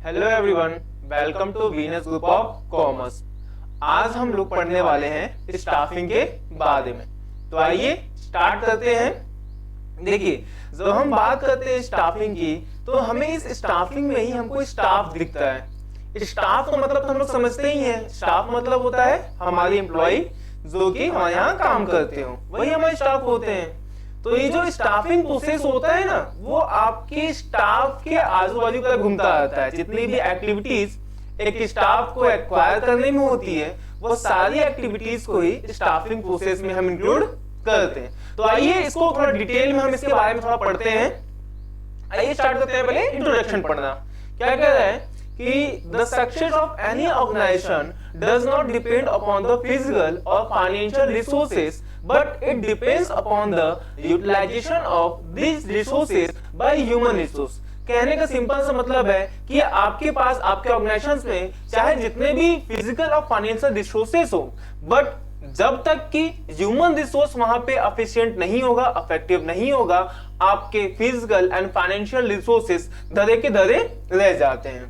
Hello everyone, welcome to Venus group of commerce. आज हम लोग पढ़ने वाले हैं स्टाफिंग के बारे में। तो आइए स्टार्ट करते हैं। देखिए, जब हम बात करते हैं स्टाफिंग की तो हमें इस स्टाफिंग में ही हमको स्टाफ दिखता है। स्टाफ का मतलब तो हम लोग समझते ही हैं। स्टाफ मतलब होता है हमारी एम्प्लॉय जो कि हमारे यहाँ काम करते हो, वही हमारे स्टाफ होते हैं। तो ये जो स्टाफिंग प्रोसेस होता है ना, वो आपके स्टाफ के आजू बाजू का घूमता रहता है। जितनी भी एक्टिविटीज एक स्टाफ को एक्वायर करने में होती है, वो सारी एक्टिविटीज को ही स्टाफिंग प्रोसेस में हम इंक्लूड करते हैं। तो आइए इसको थोड़ा डिटेल में हम इसके बारे में थोड़ा पढ़ते हैं। आइए स्टार्ट करते हैं। पहले इंट्रोडक्शन पढ़ना। क्या कह रहा है कि the success of any organization does not depend upon the physical और financial resources, but it depends upon the utilization of these resources by human resource। कहने का सिंपल सा मतलब है कि आपके पास आपके ऑर्गेनाइजेशंस में चाहे जितने भी फिजिकल और फाइनेंशियल रिसोर्सेस हो, बट जब तक कि ह्यूमन रिसोर्स वहां पे एफिशिएंट नहीं होगा, इफेक्टिव नहीं होगा, आपके फिजिकल एंड फाइनेंशियल रिसोर्सेस धरे के धरे रह जाते हैं।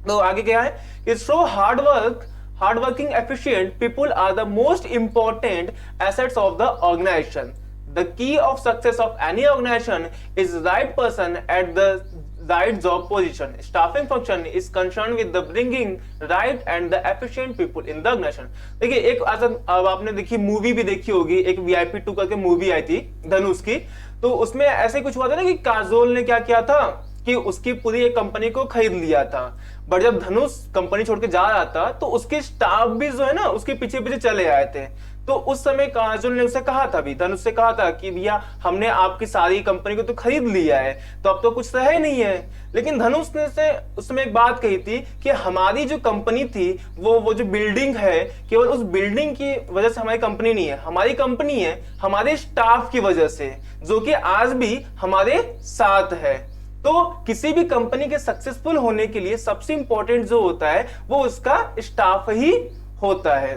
तो आगे क्या है कि through hardworking efficient people are the most important assets of the organization. The key of success of any organization is right person at the right job position. Staffing function is concerned with the bringing right and the efficient people in the organization। देखिए, एक अब आपने देखी movie भी देखी होगी, एक VIP 2 करके मूवी आई थी धनुष की। तो उसमें ऐसे कुछ हुआ था ना कि काजोल ने क्या किया था कि उसकी पूरी एक कंपनी को खरीद लिया था। बट जब धनुष कंपनी छोड़ के जा रहा था तो उसके स्टाफ भी जो है ना उसके पीछे पीछे चले आए थे। तो उस समय काजोल ने उसे कहा था, भी धनुष से कहा था कि भैया हमने आपकी सारी कंपनी को तो खरीद लिया है, तो अब तो कुछ रहे नहीं है। लेकिन धनुष ने से उस समय एक बात कही थी कि हमारी जो कंपनी थी वो जो बिल्डिंग है, केवल उस बिल्डिंग की वजह से हमारी कंपनी नहीं है, हमारी कंपनी है हमारे स्टाफ की वजह से, जो कि आज भी हमारे साथ है। तो किसी भी कंपनी के सक्सेसफुल होने के लिए सबसे इंपॉर्टेंट जो होता है वो उसका स्टाफ ही होता है।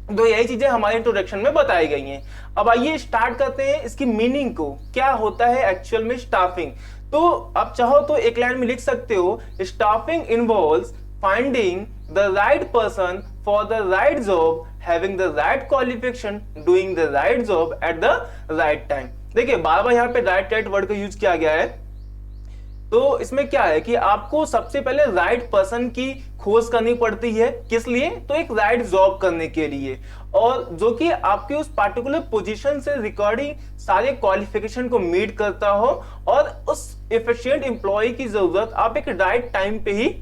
तो यही चीजें हमारे इंट्रोडक्शन में बताई गई हैं। अब आइए स्टार्ट करते हैं इसकी मीनिंग को, क्या होता है एक्चुअल में स्टाफिंग। तो आप चाहो तो एक लाइन में लिख सकते हो, staffing involves finding the right person for the right job, having the right qualification, doing the right job at the right time. देखिए, बार बार यहाँ पे राइट वर्ड का यूज किया गया है। तो इसमें क्या है कि आपको सबसे पहले राइट पर्सन की खोज करनी पड़ती है। किस लिए? तो एक राइट जॉब करने के लिए, और जो कि आपके उस पार्टिकुलर पोजीशन से रिकॉर्डिंग सारे क्वालिफिकेशन को मीट करता हो, और उस एफिशिएंट एम्प्लॉय की जरूरत आप एक राइट टाइम पे ही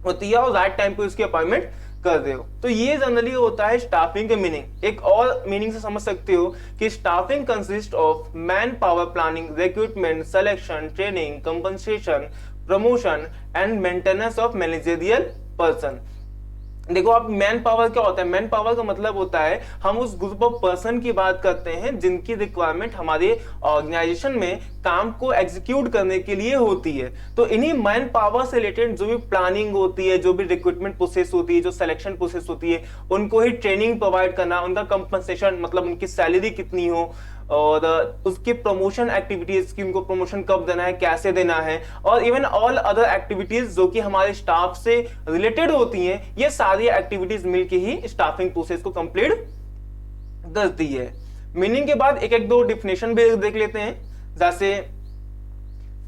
होती है और राइट टाइम पे उसकी अपॉइंटमेंट कर रहे हो। तो ये जनरली होता है स्टाफिंग का मीनिंग। एक और मीनिंग से समझ सकते हो कि staffing consist of man power planning, recruitment, selection, training, compensation, promotion and maintenance of managerial person. देखो, आप मैन पावर क्या होता है? मैन पावर का मतलब होता है हम उस ग्रुप ऑफ पर्सन की बात करते हैं जिनकी रिक्वायरमेंट हमारे ऑर्गेनाइजेशन में काम को एग्जीक्यूट करने के लिए होती है। तो इन्हीं मैन पावर से रिलेटेड जो भी प्लानिंग होती है, जो भी रिक्रूटमेंट प्रोसेस होती है, जो सिलेक्शन प्रोसेस होती है, उनको ही ट्रेनिंग प्रोवाइड करना, उनका कंपनसेशन मतलब उनकी सैलरी कितनी हो, और उसके प्रमोशन एक्टिविटीज की उनको प्रमोशन कब देना है, कैसे देना है, और इवन ऑल अदर एक्टिविटीज जो कि हमारे स्टाफ से रिलेटेड होती हैं, ये सारी एक्टिविटीज मिलके ही स्टाफिंग प्रोसेस को कंप्लीट करती है। मीनिंग के बाद एक एक दो डिफिनेशन भी देख लेते हैं। जैसे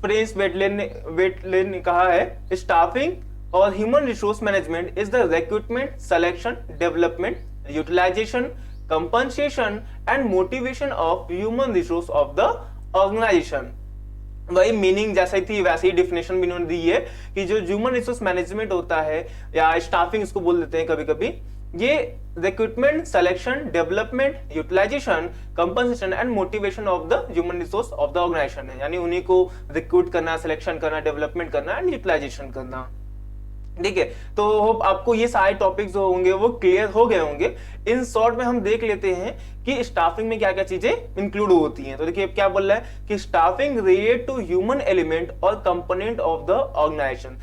फ्रेंच वेटलेन ने कहा है, स्टाफिंग और human resource management is the recruitment, selection, development, utilization, compensation and motivation of human resource of the organization। वही मीनिंग जैसे थी वैसे ही डिफिनेशन भी इन्होंने दी है कि जो ह्यूमन रिसोर्स मैनेजमेंट होता है, या स्टाफिंग इसको बोल देते हैं कभी कभी, ये recruitment, selection, development, utilization, compensation and motivation of the human resource of the organization है। यानी उन्हीं को रिक्रूट करना, सिलेक्शन करना, डेवलपमेंट करना एंड यूटिलाइजेशन करना। ठीक है, तो होप आपको ये सारे टॉपिक्स जो होंगे वो क्लियर हो गए होंगे। इन शॉर्ट में हम देख लेते हैं कि स्टाफिंग में क्या क्या चीजें इंक्लूड होती हैं। तो देखिए क्या बोल रहा है कि staffing related to human element और कंपोनेंट ऑफ द ऑर्गेनाइजेशन।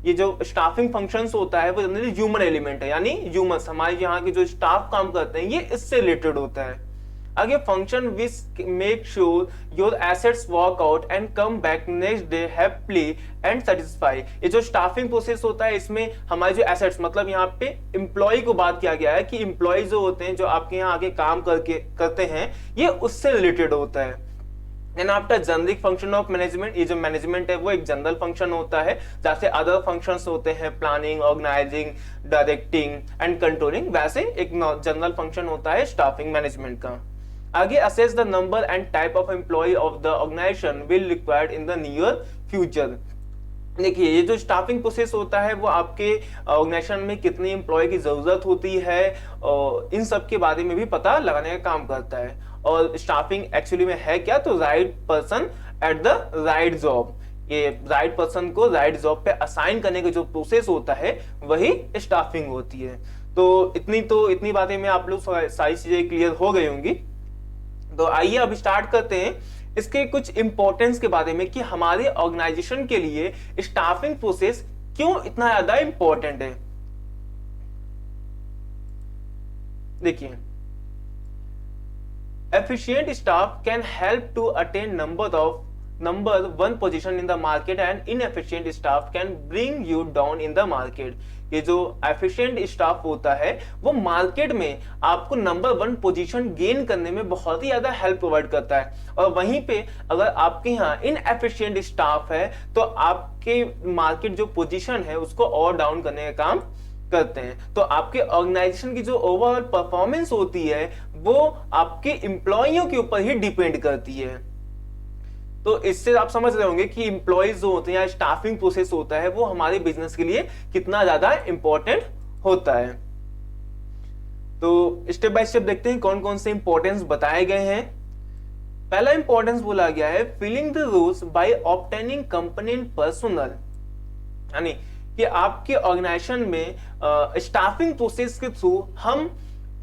ये जो स्टाफिंग फंक्शंस होता है वो जनरली ह्यूमन एलिमेंट है, यानी ह्यूमंस, हमारे यहाँ के जो स्टाफ काम करते हैं ये इससे रिलेटेड होता है। आगे function which make sure your assets work out and come back next day happily and satisfy. ये जो स्टाफिंग प्रोसेस होता है इसमें हमारे जो एसेट्स मतलब यहाँ पे एम्प्लॉय को बात किया गया है कि एम्प्लॉय जो होते हैं जो आपके यहाँ आगे काम करते हैं ये उससे रिलेटेड होता है। Then after generic function of management, ये जो मैनेजमेंट है वो एक जनरल फंक्शन होता है, जैसे अदर फंक्शंस होते हैं planning, organizing, directing and controlling, वैसे एक जनरल फंक्शन होता है स्टाफिंग मैनेजमेंट का। आगे assess the number and type of employ of the organization will required in the near future. देखिए ये जो स्टाफिंग प्रोसेस होता है वो आपके ऑर्गेनाइजेशन में कितने एम्प्लॉय की जरूरत होती है और इन सब के बारे में भी पता लगाने का काम करता है। और स्टाफिंग एक्चुअली में है क्या, तो right person at the right job, ये राइट पर्सन को राइट जॉब पे असाइन करने का जो प्रोसेस होता है वही स्टाफिंग होती है। तो इतनी बातें में आप लोग सारी चीजें क्लियर हो गई होंगी। तो आइए अब स्टार्ट करते हैं इसके कुछ इंपॉर्टेंस के बारे में कि हमारे ऑर्गेनाइजेशन के लिए स्टाफिंग प्रोसेस क्यों इतना ज्यादा इंपॉर्टेंट है। देखिए efficient staff can help to attain number one position in the market and inefficient staff can bring you down in the market। ये जो efficient staff होता है वो मार्केट में आपको नंबर वन पोजीशन गेन करने में बहुत ही ज्यादा हेल्प प्रोवाइड करता है, और वहीं पे अगर आपके यहाँ इनएफिशिएंट स्टाफ है तो आपके मार्केट जो पोजीशन है उसको और डाउन करने का काम करते हैं। तो आपके ऑर्गेनाइजेशन की जो ओवरऑल परफॉर्मेंस होती है वो आपके एम्प्लॉइयों के ऊपर ही डिपेंड करती है। तो इससे आप समझ रहे होंगे कि एम्प्लॉइज जो होते हैं या स्टाफिंग प्रोसेस होता है वो हमारे बिजनेस के लिए कितना ज्यादा इंपॉर्टेंट होता है। तो स्टेप बाय स्टेप देखते हैं कौन कौन से इंपॉर्टेंस बताए गए हैं। पहला इंपॉर्टेंस बोला गया है filling the roles by obtaining component personnel, यानी कि आपके ऑर्गेनाइजेशन में स्टाफिंग प्रोसेस के थ्रू हम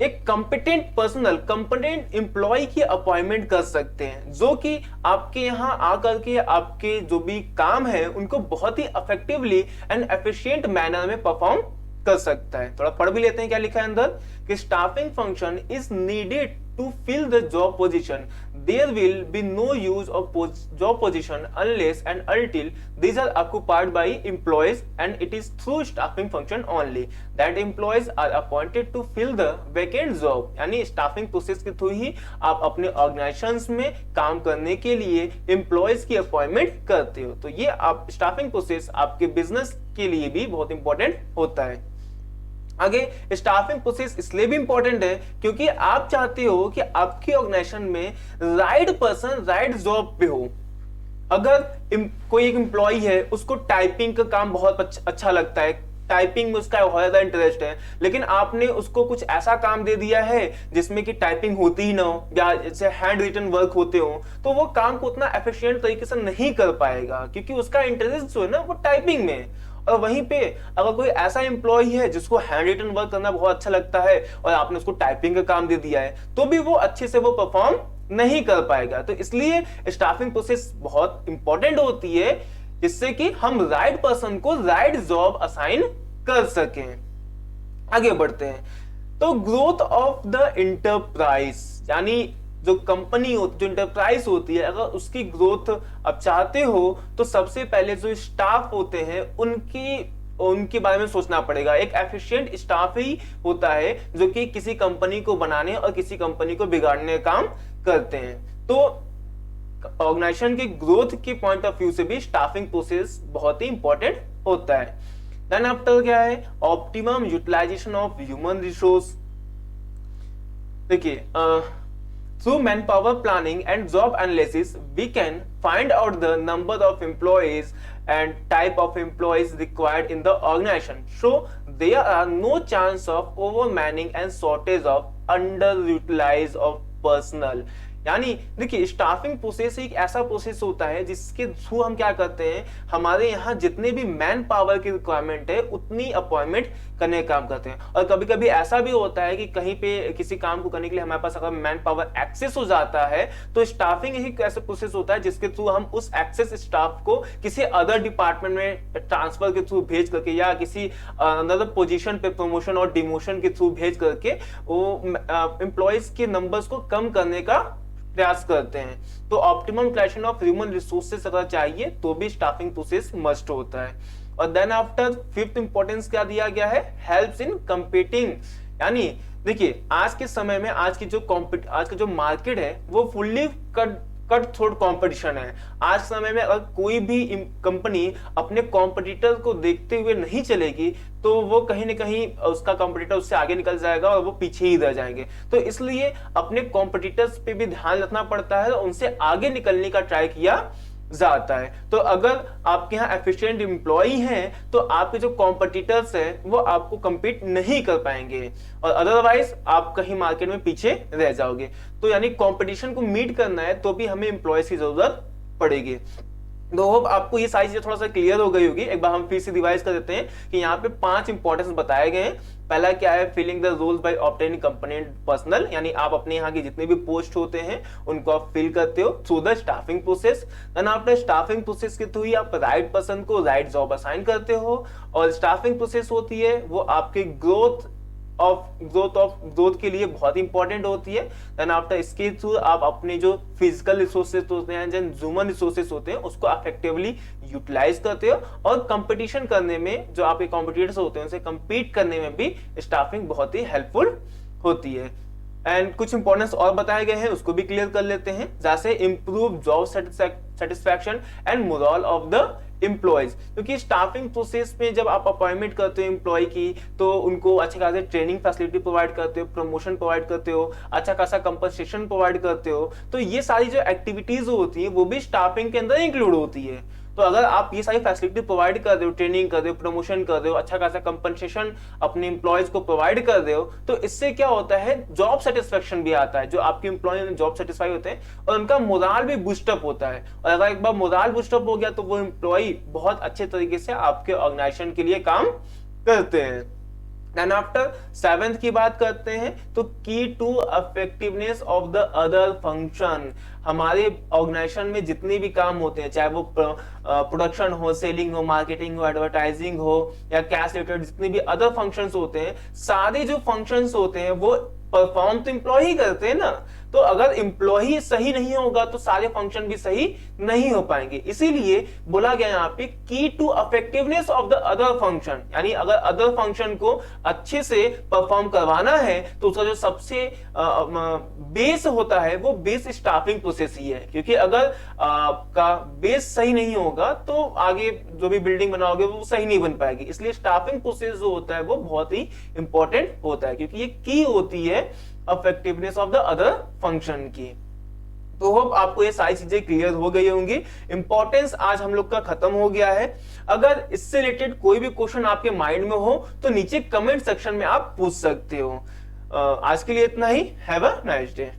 एक कंपिटेंट एम्प्लॉय की अपॉइंटमेंट कर सकते हैं जो कि आपके यहाँ आकर के आपके जो भी काम है उनको बहुत ही इफेक्टिवली एंड एफिशिएंट मैनर में परफॉर्म कर सकता है। थोड़ा पढ़ भी लेते हैं क्या लिखा है अंदर कि staffing function is needed to fill the job position. There will be no use of job position unless and until these are occupied by employees, and it is through staffing function only that employees are appointed to fill the vacant job। यानी staffing process के through ही आप अपने organisations में काम करने के लिए एम्प्लॉयज की अपॉइंटमेंट करते हो। तो ये आप स्टाफिंग प्रोसेस आपके बिजनेस के लिए भी बहुत इंपॉर्टेंट होता है। आगे स्टाफिंग प्रोसेस इसलिए भी इंपॉर्टेंट है क्योंकि आप चाहते हो कि आपके ऑर्गेनाइजेशन में राइट पर्सन राइट जॉब पे हो। अगर कोई एक एम्प्लॉय है उसको टाइपिंग का काम बहुत अच्छा लगता है, टाइपिंग में उसका बहुत ज्यादा इंटरेस्ट है, लेकिन आपने उसको कुछ ऐसा काम दे दिया है जिसमें कि टाइपिंग होती ही ना हो या जैसे हैंड रिटन वर्क होते हो, तो वो काम को उतना एफिशिएंट तरीके से नहीं कर पाएगा क्योंकि उसका इंटरेस्ट जो है ना वो टाइपिंग में है। और वहीं पे अगर कोई ऐसा एम्प्लॉय है जिसको हैंड रिटन वर्क करना बहुत अच्छा लगता है और आपने उसको टाइपिंग का काम दे दिया है तो भी वो अच्छे से वो परफॉर्म नहीं कर पाएगा। तो इसलिए स्टाफिंग प्रोसेस बहुत इंपॉर्टेंट होती है जिससे कि हम राइट पर्सन को राइट जॉब असाइन कर सकें। आगे बढ़ते हैं। तो ग्रोथ ऑफ द इंटरप्राइज, यानी जो कंपनी होती, जो इंटरप्राइज होती है, अगर उसकी ग्रोथ आप चाहते हो तो सबसे पहले जो स्टाफ होते हैं उनके बारे में सोचना पड़ेगा। एक एफिशिएंट स्टाफ ही होता है जो कि किसी कंपनी को बनाने और किसी कंपनी को बिगाड़ने का काम करते हैं। तो ऑर्गेनाइजेशन की ग्रोथ के पॉइंट ऑफ व्यू से भी स्टाफिंग प्रोसेस बहुत ही इंपॉर्टेंट होता है। देन आफ्टर क्या है, optimum utilization of human resource. देखिए through manpower planning and job analysis we can find out the number of employees and type of employees required in the organization, so there are no chance of overmanning and shortage of underutilized of personnel। यानी देखिए staffing process एक ऐसा process होता है जिसके through हम क्या करते हैं, हमारे यहाँ जितने भी मैन पावर की रिक्वायरमेंट है उतनी अपॉइंटमेंट करने का काम करते हैं। और कभी कभी ऐसा भी होता है कि कहीं पे किसी काम को करने के लिए हमारे पास अगर मैन पावर एक्सेस हो जाता है तो स्टाफिंग ही ऐसा प्रोसेस होता है जिसके थ्रू हम उस एक्सेस स्टाफ को किसी अदर डिपार्टमेंट में ट्रांसफर के थ्रू भेज करके या किसी अदर पोजीशन पे प्रमोशन और डिमोशन के थ्रू भेज करके वो एम्प्लॉयज के नंबर्स को कम करने का प्रयास करते हैं। तो optimum utilization of human resources अगर चाहिए तो भी स्टाफिंग प्रोसेस मस्ट होता है। और देन आफ्टर फिफ्थ इंपॉर्टेंस क्या दिया गया है, हेल्प्स इन कंपीटिंग। यानी देखिए आज के समय में आज का जो मार्केट है वो फुल्ली कट थ्रोट कंपटीशन है। आज समय में अगर कोई भी कंपनी अपने कॉम्पिटिटर को देखते हुए नहीं चलेगी तो वो कहीं ना कहीं उसका कॉम्पिटिटर उससे आगे निकल जाएगा और वो पीछे ही रह जाएंगे। तो इसलिए अपने कॉम्पिटिटर्स पे भी ध्यान रखना पड़ता है और उनसे आगे निकलने का ट्राई किया जाता है। तो अगर आपके यहाँ एफिशिएंट एम्प्लॉय हैं तो आपके जो कॉम्पिटिटर्स हैं वो आपको compete नहीं कर पाएंगे और अदरवाइज आप कहीं मार्केट में पीछे रह जाओगे। तो यानी कंपटीशन को मीट करना है तो भी हमें एम्प्लॉयज की जरूरत पड़ेगी। तो होप आपको ये सारी चीजें थोड़ा सा क्लियर हो गई होगी। एक बार हम फिर से रिवाइज कर देते हैं कि यहाँ पे 5 इंपॉर्टेंस बताए गए हैं। पहला क्या है, filling the roles by obtaining component personnel, यानी आप अपने यहाँ के जितने भी पोस्ट होते हैं उनको आप फिल करते हो through the staffing process. Then after staffing process के थ्रू ही आप राइट पर्सन को राइट जॉब असाइन करते हो। और स्टाफिंग प्रोसेस होती है वो आपके ग्रोथ के लिए बहुत इंपॉर्टेंट होती है। देन आफ्टर इसके थ्रू आप अपने जो फिजिकल रिसोर्सेज होते हैं, जो ह्यूमन रिसोर्सेज होते हैं उसको इफेक्टिवली यूटिलाइज करते हो। और कंपटीशन करने में जो आपके कॉम्पिटिटर्स होते हैं उनसे कंपीट करने में भी स्टाफिंग बहुत ही हेल्पफुल होती है। एंड कुछ इंपॉर्टेंस और बताए गए हैं उसको भी क्लियर कर लेते हैं, जैसे improve job satisfaction and moral of the employees. क्योंकि स्टाफिंग प्रोसेस में जब आप अपॉइंटमेंट करते हो एम्प्लॉय की तो उनको अच्छे खासे ट्रेनिंग फैसिलिटी प्रोवाइड करते हो, प्रमोशन प्रोवाइड करते हो, अच्छा खासा कंपनसेशन प्रोवाइड करते हो। तो ये सारी जो एक्टिविटीज होती है वो भी स्टाफिंग के अंदर इंक्लूड होती है। तो अगर आप ये सारी फैसिलिटी प्रोवाइड कर रहे हो, ट्रेनिंग कर रहे हो, प्रमोशन कर रहे हो, अच्छा खासा कंपनसेशन अपने एम्प्लॉयज को प्रोवाइड कर रहे हो, तो इससे क्या होता है, जॉब सेटिस्फेक्शन भी आता है। जो आपके एम्प्लॉय जॉब सेटिस्फाई होते हैं और उनका मोराल भी बूस्टअप होता है। और अगर एक बार मोराल बूस्टअप हो गया तो वो एम्प्लॉय बहुत अच्छे तरीके से आपके ऑर्गेनाइजेशन के लिए काम करते हैं। देन आफ्टर 7th की बात करते हैं तो key to effectiveness of the other function. हमारे ऑर्गेनाइजेशन में जितने भी काम होते हैं, चाहे वो प्रोडक्शन हो, सेलिंग हो, मार्केटिंग हो, एडवर्टाइजिंग हो या कैश रिलेटेड जितने भी अदर फंक्शंस होते हैं, सारे जो फंक्शंस होते हैं वो परफॉर्म तो एम्प्लॉय ही करते हैं ना। तो अगर एम्प्लॉय सही नहीं होगा तो सारे फंक्शन भी सही नहीं हो पाएंगे। इसीलिए बोला गया यहाँ पे key to effectiveness of the other function, यानी अगर अदर फंक्शन को अच्छे से परफॉर्म करवाना है तो उसका जो सबसे बेस होता है वो बेस स्टाफिंग प्रोसेस ही है। क्योंकि अगर का बेस सही नहीं होगा तो आगे जो भी बिल्डिंग बनाओगे वो सही नहीं बन पाएगी। इसलिए स्टाफिंग प्रोसेस जो होता है वो बहुत ही इंपॉर्टेंट होता है क्योंकि ये की होती है effectiveness of the other function की। तो होप आपको ये सारी चीजें क्लियर हो गई होंगी। इंपॉर्टेंस आज हम लोग का खत्म हो गया है। अगर इससे रिलेटेड कोई भी क्वेश्चन आपके माइंड में हो तो नीचे कमेंट सेक्शन में आप पूछ सकते हो। आज के लिए इतना ही। Have a nice day.